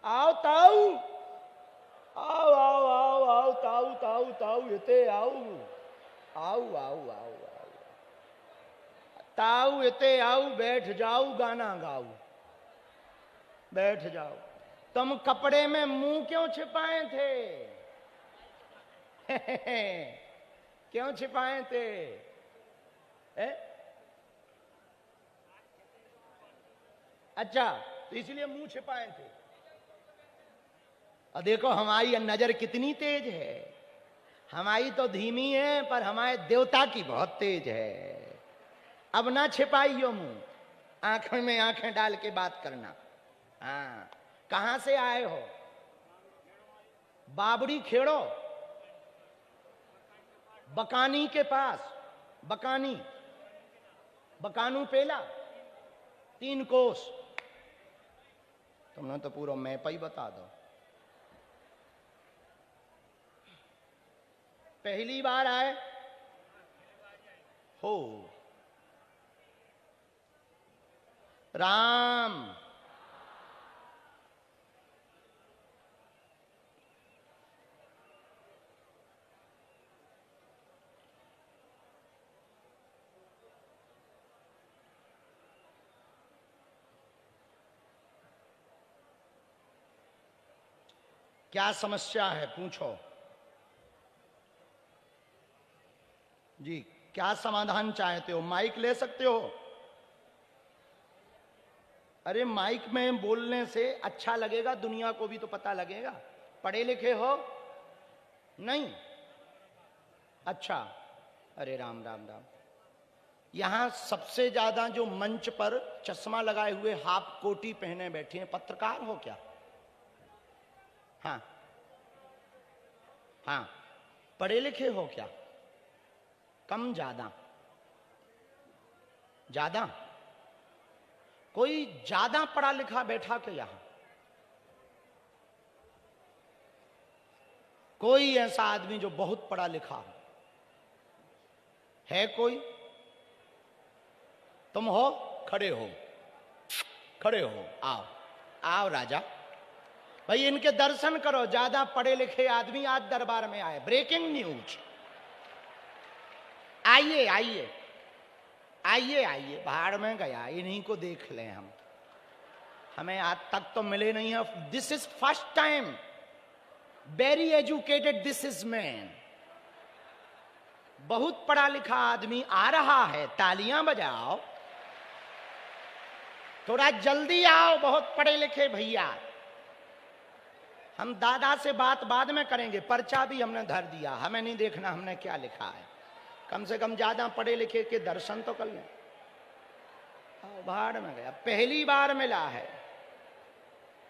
आओ ताऊ, आओ आओ आओ आओ ताऊ ताऊ ताऊ इते आओ आओ आओ आओ आओ ताऊ इते आओ, बैठ जाओ गाना गाओ, बैठ जाओ। तुम कपड़े में मुंह क्यों छिपाए थे? क्यों छिपाए थे? अच्छा, तो इसलिए मुंह छिपाए थे। और देखो हमारी नजर कितनी तेज है। हमारी तो धीमी है पर हमारे देवता की बहुत तेज है। अब ना छिपाइयो मुंह, आंखों में आंखें डाल के बात करना। हाँ, कहां से आए हो? बाबड़ी खेड़ो, बकानी के पास। बकानी, बकानू पेला, 3 कोस। तुमने तो पूरा मैप ही बता दो। पहली बार आए हो? राम क्या समस्या है? पूछो जी, क्या समाधान चाहते हो? माइक ले सकते हो? अरे माइक में बोलने से अच्छा लगेगा, दुनिया को भी तो पता लगेगा। पढ़े लिखे हो? नहीं? अच्छा, अरे राम राम राम। यहां सबसे ज्यादा जो मंच पर चश्मा लगाए हुए हाफ कोटी पहने बैठे हैं, पत्रकार हो क्या? हाँ हाँ, पढ़े लिखे हो क्या? कम ज्यादा? ज्यादा? कोई ज्यादा पढ़ा लिखा बैठा के यहां? कोई ऐसा आदमी जो बहुत पढ़ा लिखा हो? है कोई? तुम हो? खड़े हो, खड़े हो, आओ आओ राजा भाई, इनके दर्शन करो। ज्यादा पढ़े लिखे आदमी आज दरबार में आए। Breaking news. आइए आइए आइए आइए, भाड़ में गया, इन्हीं को देख लें हम। हमें आज तक तो मिले नहीं है। This is first time. Very educated this is man. बहुत पढ़ा लिखा आदमी आ रहा है। तालियां बजाओ, थोड़ा जल्दी आओ, बहुत पढ़े लिखे भैया। हम दादा से बात बाद में करेंगे, पर्चा भी हमने धर दिया, हमें नहीं देखना हमने क्या लिखा है। कम से कम ज्यादा पढ़े लिखे के दर्शन तो कर लें। भाड़ में गया, पहली बार मिला है।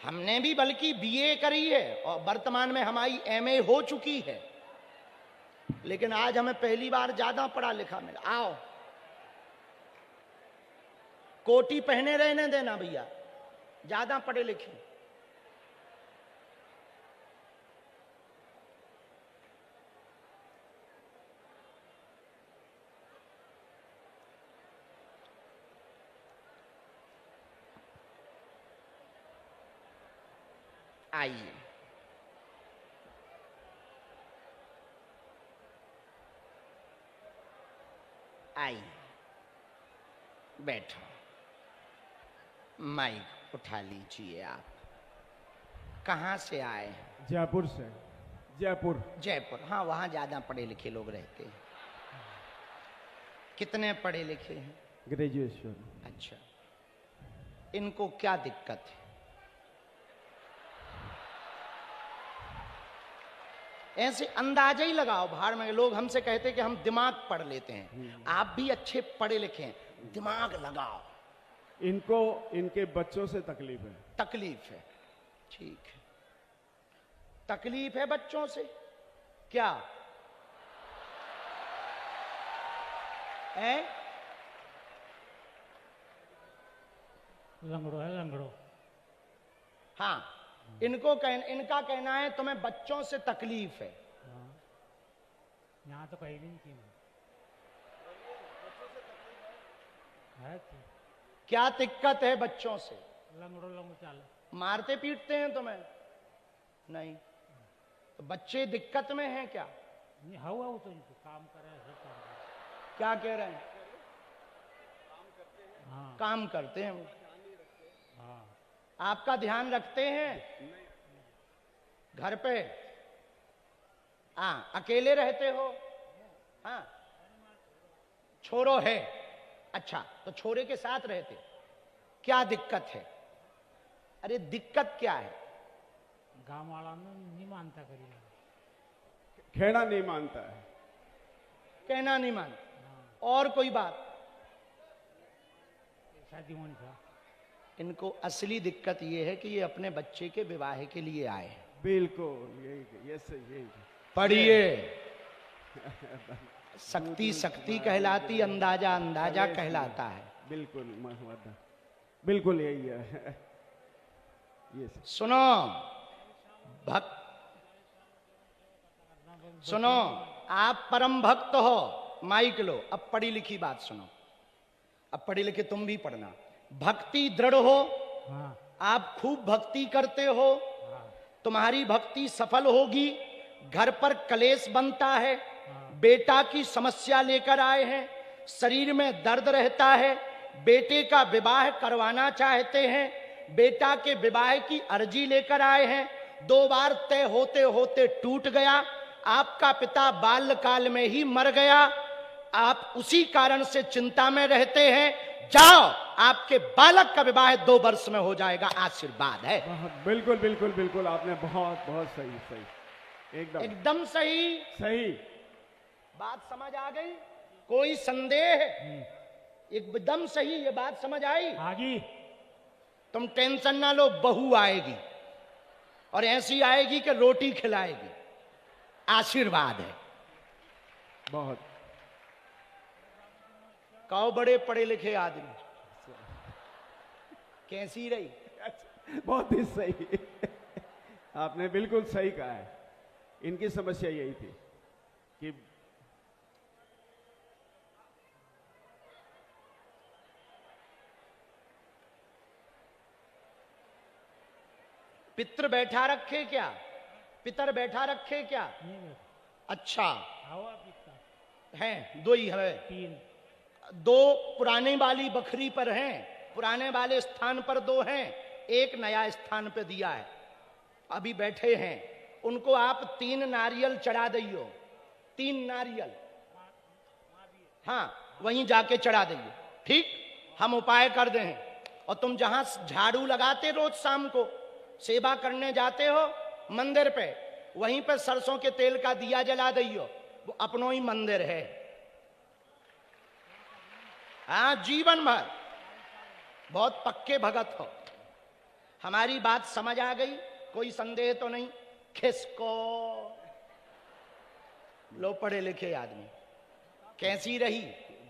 हमने भी बल्कि बीए करी है और वर्तमान में हमारी एमए हो चुकी है, लेकिन आज हमें पहली बार ज्यादा पढ़ा लिखा मिला। आओ, कोटी पहने रहने देना भैया, ज्यादा पढ़े लिखे। आइए, आइए, बैठो। माइक उठा लीजिए आप। कहाँ से आए हैं? जयपुर से। जयपुर। जयपुर, हाँ, वहाँ ज्यादा पढ़े लिखे लोग रहते हैं। कितने पढ़े लिखे हैं? ग्रेजुएशन। अच्छा, इनको क्या दिक्कत है? ऐसे अंदाजा ही लगाओ। भाड़ में लोग हमसे कहते कि हम दिमाग पढ़ लेते हैं। आप भी अच्छे पढ़े लिखे हैं, दिमाग लगाओ। इनको इनके बच्चों से तकलीफ है। तकलीफ है, ठीक है। तकलीफ है बच्चों से? क्या है? लंगड़ो है, लंगड़ो। हाँ, इनका कहना है तुम्हें बच्चों से तकलीफ है। हाँ, यहाँ तो कहीं नहीं की है। क्या दिक्कत है बच्चों से? लंगड़ो लंगड़ो चाल। मारते पीटते हैं तुम्हें? नहीं। तो बच्चे दिक्कत में हैं क्या? नहीं हुआ वो तो इनको काम करे सब काम करे। क्या कह रहे हैं? हाँ काम करते हैं वो। हाँ आपका ध्यान रखते हैं घर पे? हाँ, अकेले रहते हो? हाँ, छोरो है। अच्छा, तो छोरे के साथ रहते, क्या दिक्कत है? अरे दिक्कत क्या है? गांव वाला नहीं मानता करी खेड़ा नहीं मानता है। कहना नहीं मानता। और कोई बात? शादी होनी था। इनको असली दिक्कत ये है कि ये अपने बच्चे के विवाह के लिए आए हैं। बिल्कुल यही, ये सही, यही पढ़िए। शक्ति शक्ति कहलाती, अंदाजा अंदाजा कहलाता है। बिल्कुल महमद, बिल्कुल यही है। ये सुनो भक्त, सुनो, आप परम भक्त हो, माइक लो। अब पढ़ी लिखी बात सुनो, अब पढ़ी लिखी तुम भी पढ़ना। भक्ति दृढ़ हो, हाँ आप खूब भक्ति करते हो, हाँ तुम्हारी भक्ति सफल होगी। घर पर कलेश बनता है, हाँ। बेटा की समस्या लेकर आए हैं, शरीर में दर्द रहता है, बेटे का विवाह करवाना चाहते हैं, बेटा के विवाह की अर्जी लेकर आए हैं, 2 बार तय होते होते टूट गया, आपका पिता बाल्यकाल में ही मर गया, आप उसी कारण से चिंता में रहते हैं। जाओ, आपके बालक का विवाह 2 वर्ष में हो जाएगा, आशीर्वाद है। बिल्कुल बिल्कुल बिल्कुल, आपने बहुत बहुत सही सही, एकदम एकदम सही। सही। बात समझ आ गई? कोई संदेह? एकदम सही, ये बात समझ आई? आगी तुम टेंशन ना लो, बहू आएगी और ऐसी आएगी कि रोटी खिलाएगी, आशीर्वाद है। बहुत कहो बड़े पढ़े लिखे आदमी, कैसी रही? बहुत ही सही। आपने बिल्कुल सही कहा है। इनकी समस्या यही थी कि पितर बैठा रखे क्या? पितर बैठा रखे क्या? नहीं बैठा। अच्छा, हवा पीता हैं 2 ही है। 3 2 पुराने वाली बखरी पर हैं, पुराने वाले स्थान पर 2 हैं, एक नया स्थान पर दिया है। अभी बैठे हैं, उनको आप 3 नारियल चढ़ा दियो, 3 नारियल, हाँ वहीं जाके चढ़ा दियो। ठीक, हम उपाय कर दे हैं। और तुम जहां झाड़ू लगाते रोज शाम को, सेवा करने जाते हो मंदिर पे, वहीं पे सरसों के तेल का दिया जला दियो, वो अपनो ही मंदिर है। हाँ, जीवन भर बहुत पक्के भगत हो। हमारी बात समझ आ गई? कोई संदेह तो नहीं? खिसको लो पढ़े लिखे आदमी, कैसी रही?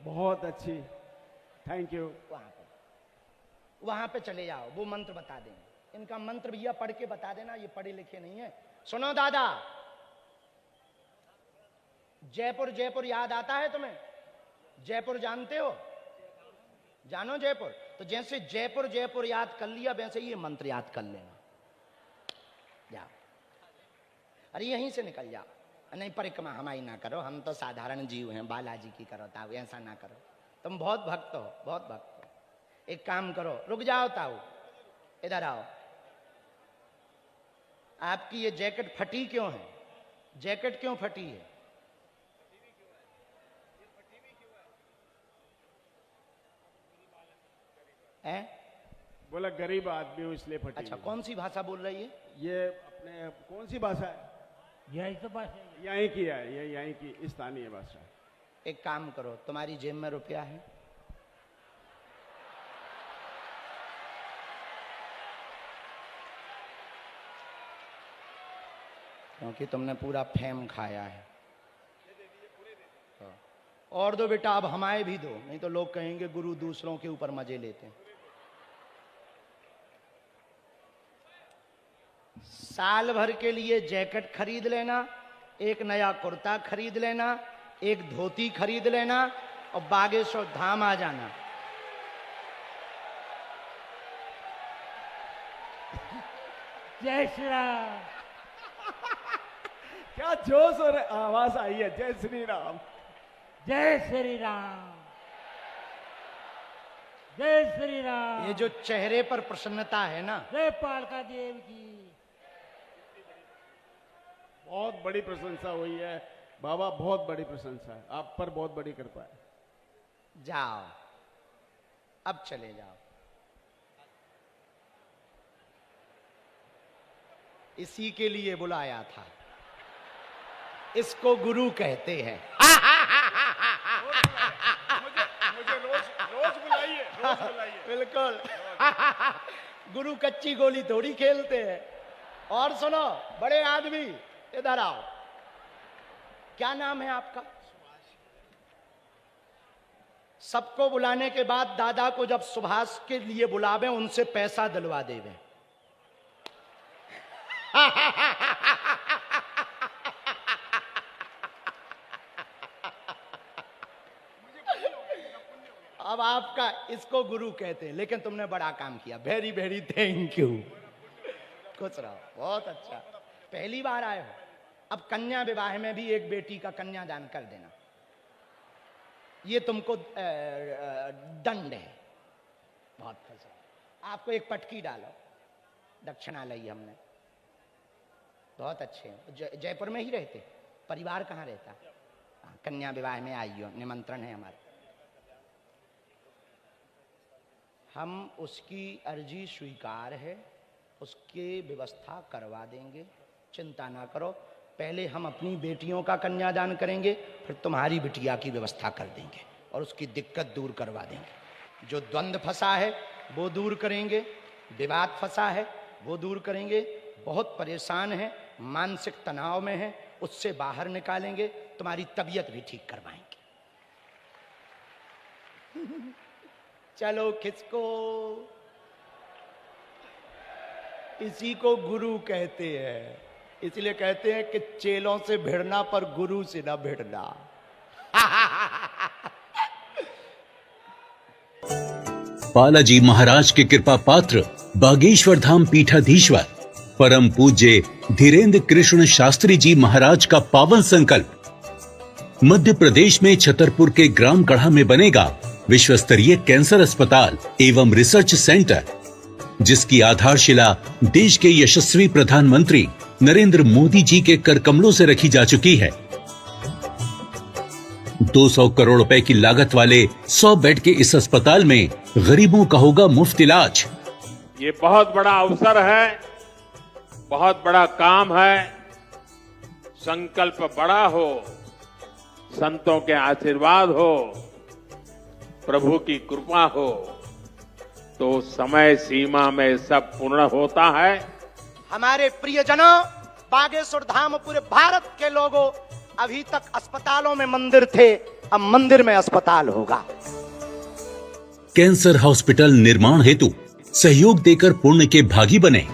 बहुत अच्छी, थैंक यू। वहां पे चले जाओ, वो मंत्र बता देंगे। इनका मंत्र भैया पढ़ के बता देना, ये पढ़े लिखे नहीं है। सुनो दादा, जयपुर जयपुर याद आता है तुम्हें? जयपुर जानते हो? जानो जयपुर? तो जैसे जयपुर जयपुर याद कर लिया, वैसे ये मंत्र याद कर लेना। जाओ, अरे यहीं से निकल जाओ। नहीं, परिक्रमा हमारी ना करो, हम तो साधारण जीव हैं, बालाजी की करो ताऊ, ऐसा ना करो। तुम बहुत भक्त हो, बहुत भक्त हो। एक काम करो, रुक जाओ ताऊ, इधर आओ। आपकी ये जैकेट फटी क्यों है? जैकेट क्यों फटी है? हैं? बोला गरीब आदमी हूं इसलिए फटी। अच्छा, कौन सी भाषा बोल रही है? ये अपने कौन सी भाषा है? यही तो बात है। यहीं की है, ये यहीं की स्थानीय भाषा है। एक काम करो, तुम्हारी जेब में रुपया है? क्योंकि तुमने पूरा फेम खाया है। और दो बेटा, अब हमारे भी दो, नहीं तो लोग कहेंगे गुरु दूसरों के ऊपर मजे लेते हैं। साल भर के लिए जैकेट खरीद लेना, एक नया कुर्ता खरीद लेना, एक धोती खरीद लेना और बागेश्वर धाम आ जाना। जय श्री राम। क्या जोश और आवाज आई है, जय श्री राम। जय श्री राम। जय श्री राम। ये जो चेहरे पर प्रसन्नता है ना, जय पालका देव की। बहुत बड़ी प्रशंसा हुई है बाबा, बहुत बड़ी प्रशंसा है, आप पर बहुत बड़ी कृपा है। जाओ अब चले जाओ। इसी के लिए बुलाया था, इसको गुरु कहते हैं। मुझे रोज बुलाइए, रोज बुलाइए। बिल्कुल। गुरु कच्ची गोली थोड़ी खेलते हैं। और सुनो बड़े आदमी, इधर आओ। क्या नाम है आपका? सबको बुलाने के बाद दादा को जब सुभाष के लिए बुलावे, उनसे पैसा दिलवा देवे। अब आपका, इसको गुरु कहते हैं, लेकिन तुमने बड़ा काम किया। Very very thank you. खुश रहो, बहुत अच्छा। पहली बार आए हो। अब कन्या विवाह में भी एक बेटी का कन्यादान कर देना, ये तुमको दंड है। बहुत खुश रहो। आपको एक पटकी डालो, दक्षिणा ली हमने। बहुत अच्छे हैं। जयपुर में ही रहते? परिवार कहाँ रहता? कन्या विवाह में आइयो, निमंत्रण है हमारा। हम उसकी अर्जी स्वीकार है, उसकी व्यवस्था करवा देंगे, चिंता ना करो। पहले हम अपनी बेटियों का कन्यादान करेंगे, फिर तुम्हारी बिटिया की व्यवस्था कर देंगे और उसकी दिक्कत दूर करवा देंगे। जो द्वंद्व फंसा है वो दूर करेंगे, विवाद फंसा है वो दूर करेंगे। बहुत परेशान है, मानसिक तनाव में है, उससे बाहर निकालेंगे। तुम्हारी तबीयत भी ठीक करवाएंगे। चलो खिसको। इसी को गुरु कहते हैं। इसलिए कहते हैं कि चेलों से भिड़ना पर गुरु से ना भिड़ना। बालाजी महाराज के कृपा पात्र बागेश्वर धाम पीठाधीश्वर परम पूज्य धीरेन्द्र कृष्ण शास्त्री जी महाराज का पावन संकल्प। मध्य प्रदेश में छतरपुर के ग्राम गढ़ा में बनेगा विश्व स्तरीय कैंसर अस्पताल एवं रिसर्च सेंटर, जिसकी आधारशिला देश के यशस्वी प्रधानमंत्री नरेंद्र मोदी जी के कर कमलों से रखी जा चुकी है। 200 करोड़ रुपए की लागत वाले 100 बेड के इस अस्पताल में गरीबों का होगा मुफ्त इलाज। ये बहुत बड़ा अवसर है, बहुत बड़ा काम है। संकल्प बड़ा हो, संतों के आशीर्वाद हो, प्रभु की कृपा हो, तो समय सीमा में सब पूर्ण होता है। हमारे प्रियजनों, बागेश्वर धाम पूरे भारत के लोगों, अभी तक अस्पतालों में मंदिर थे, अब मंदिर में अस्पताल होगा। कैंसर हॉस्पिटल निर्माण हेतु सहयोग देकर पुण्य के भागी बने।